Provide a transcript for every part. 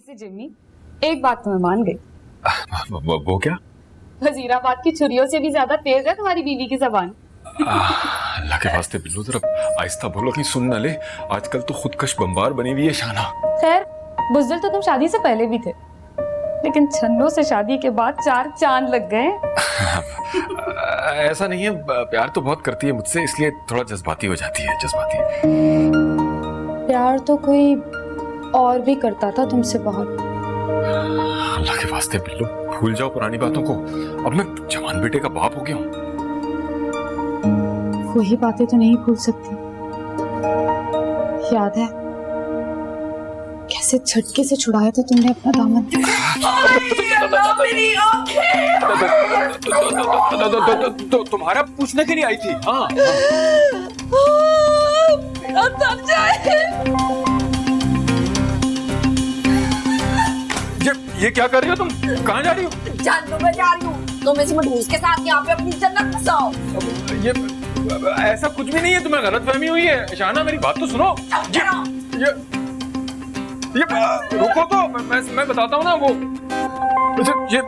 वैसे जिम्मी, एक बात तो मैं मान गई। वो क्या? वजीराबाद की छुरियों से भी ज्यादा तेज है तुम्हारी बीवी की जबान। अल्लाह के वास्ते बिल्लू जरा आहिस्ता बोलो, कहीं सुन ना ले। आजकल तो खुदकश बम्बार बनी हुई है शाना। खैर, बुज़दिल तो तुम शादी से पहले भी थे, लेकिन छन्नों से शादी के बाद 4 चांद लग गए। ऐसा नहीं है, प्यार तो बहुत करती है मुझसे, इसलिए थोड़ा जज्बाती हो जाती है। जज्बाती प्यार तो कोई और भी करता था तुमसे बहुत। अल्लाह के वास्ते बिल्लू भूल जाओ पुरानी बातों को। अब मैं जवान बेटे का बाप हो गया हूँ। वही बातें तो नहीं भूल सकती। याद है कैसे झटके से छुड़ाया था तुमने अपना दामन। तो तुम्हारा पूछने के लिए आई थी? हाँ। ये क्या कर रही हो तुम? कहाँ जा रही हो? जानू में जा रही हूँ। तुम इस मधूस के साथ यहाँ पे अपनी जन्नत बसाओ। ये ऐसा कुछ भी नहीं है, तुम्हें गलतफहमी हुई है। शाना मेरी बात तो सुनो। ये रुको तो, मैं बताता हूँ ना। वो ये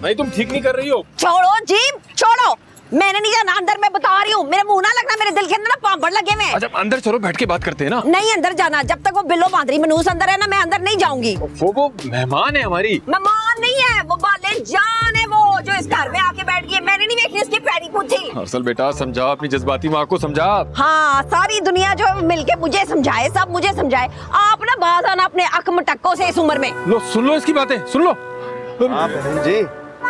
नहीं, तुम ठीक नहीं कर रही हो। छोड़ो जीप, छोड़ो। मैंने नहीं जाना अंदर, मैं बता रही हूँ। मेरे मुंह ना लगना, मेरे दिल के अंदर ना पांपड़ लगे हुए। अच्छा अंदर चलो, बैठ के बात करते हैं ना। नहीं अंदर जाना, जब तक वो बिल्लो बांदरी मनूस अंदर है ना, मैं अंदर नहीं जाऊंगी। वो मेहमान है हमारी। मेहमान नहीं है, वो बाले जान है, वो जो इस घर में आके बैठ गई। मैंने नहीं देखी उसकी पैड़ी पूछी। असल बेटा समझा, अपनी जज्बाती माँ को समझा। हाँ, सारी दुनिया जो मिलके मुझे समझाए, सब मुझे समझाए। आप ना बात आना अपने अक मटक्कों से इस उम्र में। लो सुन लो इसकी बातें, सुन लो। हाँ बहन जी,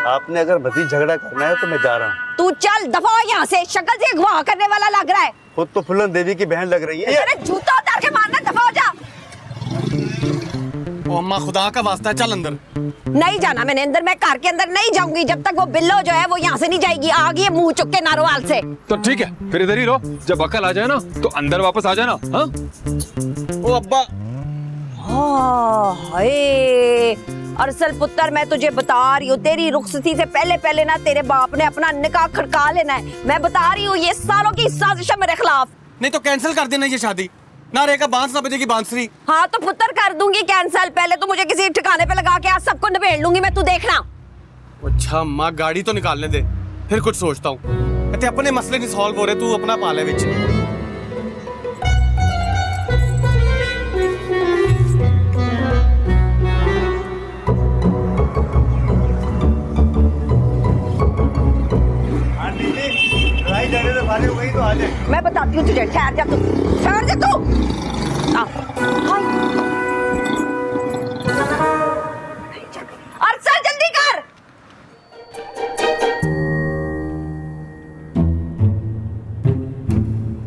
आपने अगर भतीज झगड़ा करना है तो मैं जा रहा हूँ। तू चल दफा यहाँ से, शक्ल से अगवा करने वाला लग रहा है। खुद तो फुलन देवी की बहन लग रही है। अरे जूता उतार के मारना, दफा हो जा। ओ अम्मा खुदा का वास्ता, चल अंदर। नहीं जाना मैंने अंदर, मैं कार के अंदर नहीं जाऊंगी जब तक वो बिल्लो जो है वो यहाँ से नहीं जाएगी। आ गई है मुंह चुक के नारोवाल से। तो ठीक है, फिर इधर ही रहो। जब अकल आ जाए ना तो अंदर वापस आ जाना। हाँ ओ अब्बा। अरसल पुत्र, मैं तुझे बता रही हूँ, तेरी रुखसती से पहले पहले ना तेरे बाप ने अपना निकाह खड़का लेना है। मैं बता रही हूँ, ये सालों की साजिश है मेरे खिलाफ। नहीं तो कैंसिल कर देना ये शादी। ना रहेगा बांस ना बजेगी बांसुरी। हाँ तो पुत्र कर दूंगी कैंसिल। पहले तो मुझे किसी ठिकाने पे लगा के आज सबको निबेड़ लूंगी मैं, तू देखना। अच्छा अम्मा, गाड़ी तो निकालने दे, फिर कुछ सोचता हूँ। अपने मसले नहीं सॉल्व हो रहे, तू अपना पाले विच। तो आ जाए। मैं बताती हूँ तुझे, ठहर जा तू, ठहर जा तू। अरसल जल्दी कर।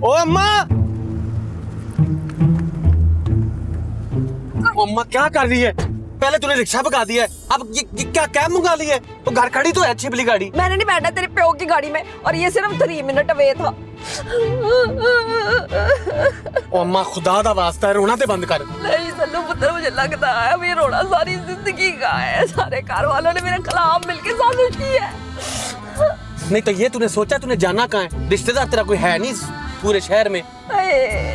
ओ अम्मा, ओ अम्मा क्या कर रही है? पहले तूने रिक्शा भगा दिया है, अब ये क्या कैब मंगा ली है? तो घर खड़ी तो है अच्छी भली गाड़ी। मैंने नहीं बैठा तेरे प्यो की गाड़ी में, और ये सिर्फ 3 मिनट अवे था। ओ अम्मा खुदा दा वास्ता है, रोना ते बंद कर। नहीं सल्लू पुत्र, मुझे लगता है अब ये रोना सारी जिंदगी का है। सारे घर वालों ने मेरे खिलाफ मिलके साजिश की है। नहीं तो ये तूने सोचा, तूने जाना कहाँ है? रिश्तेदार तेरा कोई है नहीं पूरे शहर में।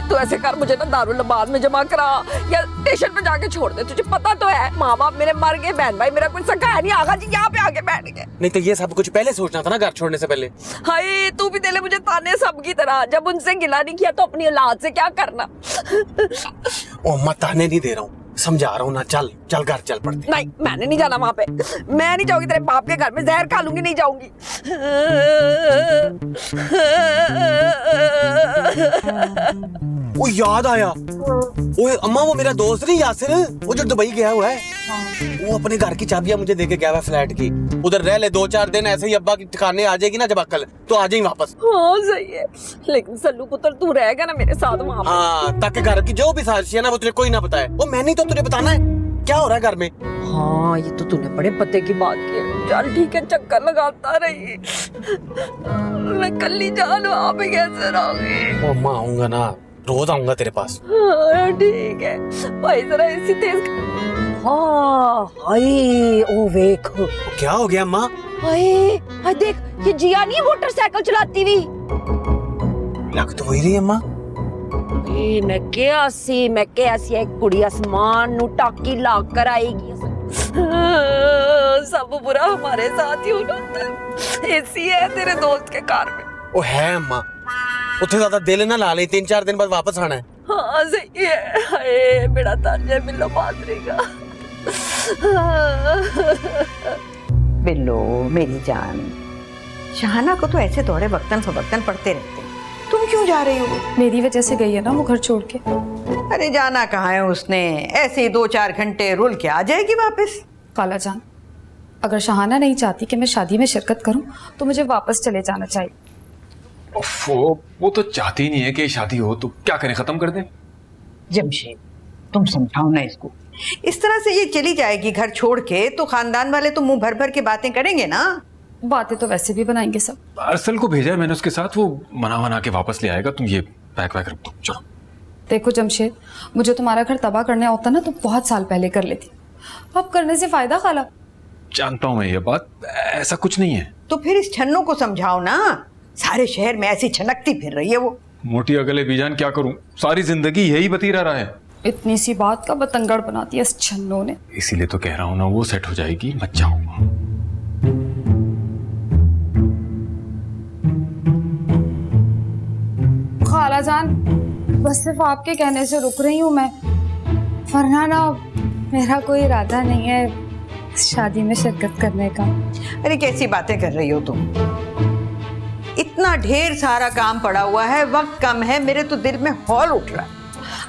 तू ऐसे कर, मुझे ना दारुल लबाद में जमा करा या स्टेशन पे जाके छोड़ दे। तुझे पता तो है माँ बाप मेरे मर गए, बहन भाई मेरा कोई सगा है नहीं। आगा जी यहाँ पे आके बैठ गए। नहीं तो ये सब कुछ पहले सोचना था ना, घर छोड़ने से पहले। हाय तू भी दे ले मुझे ताने सब की तरह। जब उनसे गिला नहीं किया तो अपनी औलाद से क्या करना। ओ अम्मा ताने नहीं दे रहा हूँ, समझा रहा हूँ ना। चल चल घर चल पड़ते। नहीं मैंने नहीं जाना वहां पे, मैं नहीं जाऊंगी तेरे बाप के घर में, जहर खा लूंगी, नहीं जाऊंगी। वो याद आया, ओए अम्मा वो मेरा दोस्त नहीं यासिर, वो जो दुबई गया हुआ है। वो अपने घर की चाबियां मुझे देके गया हुआ फ्लैट की। उधर रह ले 2-4 दिन, ऐसे ही अब्बा की ठिकाने आ जाएगी ना जब अक्ल, तो आ जाएगी वापस। हाँ सही है, लेकिन सल्लू पुत्र तू रहेगा ना मेरे साथ वहां पे। हाँ, ताकि घर की जो भी साजिश है ना वो तुझे कोई ना बताए। वो मैंने तो तुझे बताना है क्या हो रहा है घर में। हाँ ये तो तूने बड़े पते की बात की। चल ठीक है, चक्कर लगाता रही, मैं कल्ली जान वहाँ पे कैसे रहूंगी। ओ अम्मा आऊंगा ना, रोज आऊंगा तेरे पास। हाँ ठीक है भाई, जरा इसी तेज। हाँ हाय ओ वेख, क्या हो गया अम्मा? हाय हाय देख, ये जिया नहीं मोटरसाइकिल चलाती हुई। लग तो वही रही अम्मा। मैं क्या सी एक कुड़ी आसमान नु टाकी लाग कर आएगी। सब बुरा हमारे साथ ही होना होता है। ऐसी है तेरे दोस्त के कार में। ओ है अम्मा, उत्थे ज्यादा दिल ना ला ले, 3-4 दिन बाद वापस आना है। हाँ सही है। हाय बेड़ा ताजे मिलो बादरेगा। बिल्लो मेरी जान, शहाना को तो ऐसे दौड़े वक्तन फवक्तन पड़ते रहते हैं। तुम क्यों जा रही हो? मेरी वजह से गई है ना वो घर छोड़ के। अरे जाना कहाँ है उसने, ऐसे ही 2-4 घंटे रुल के आ जाएगी वापस। खाला जान, अगर शहाना नहीं चाहती कि मैं शादी में शिरकत करूं तो मुझे वापस चले जाना चाहिए। वो तो चाहती ही नहीं है कि शादी हो, तो क्या करें, खत्म कर दें? जमशेद तुम समझाओ ना इसको। इस तरह से ये चली जाएगी घर छोड़ के तो खानदान वाले तो मुंह भर भर के बातें करेंगे ना। बातें तो वैसे भी बनाएंगे सब। अरसल को भेजा है मैंने उसके साथ, वो मना के वापस ले आएगा। तुम ये पैक वैक रखो, चलो। देखो जमशेद, मुझे तुम्हारा घर तबाह करने होता ना तो बहुत साल पहले कर लेती। अब करने से फायदा खाला। जानता हूँ मैं ये बात, ऐसा कुछ नहीं है। तो फिर इस छन्नू को समझाओ ना, सारे शहर में ऐसी छनकती फिर रही है वो। मोटी अगले बीजान, क्या करूं, सारी जिंदगी यही बतीरा रहा है। इतनी सी बात का बतंगड़ बना दिया इस छन्नों ने। इसीलिए तो कह रहा हूँ ना, वो सेट हो जाएगी, मत जाओ। खाला जान, बस सिर्फ आपके कहने से रुक रही हूँ मैं, वरना ना मेरा कोई इरादा नहीं है शादी में शिरकत करने का। अरे कैसी बातें कर रही हो तुम, इतना ढेर सारा काम पड़ा हुआ है, वक्त कम है, मेरे तो दिल में हौल उठ रहा है।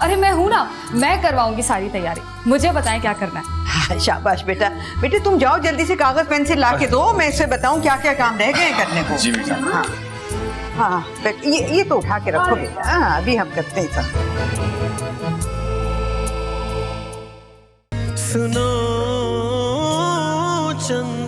अरे मैं हूं ना, मैं करवाऊंगी सारी तैयारी, मुझे बताएं क्या करना है। हाँ, शाबाश बेटा। बेटे तुम जाओ जल्दी से कागज पेंसिल ला के दो, मैं इसे बताऊं क्या क्या काम रह गए करने को। जी बेटा। हाँ हाँ ये तो उठा के रखो बेटा। हाँ अभी हम करते हैं सब। सुनो चंद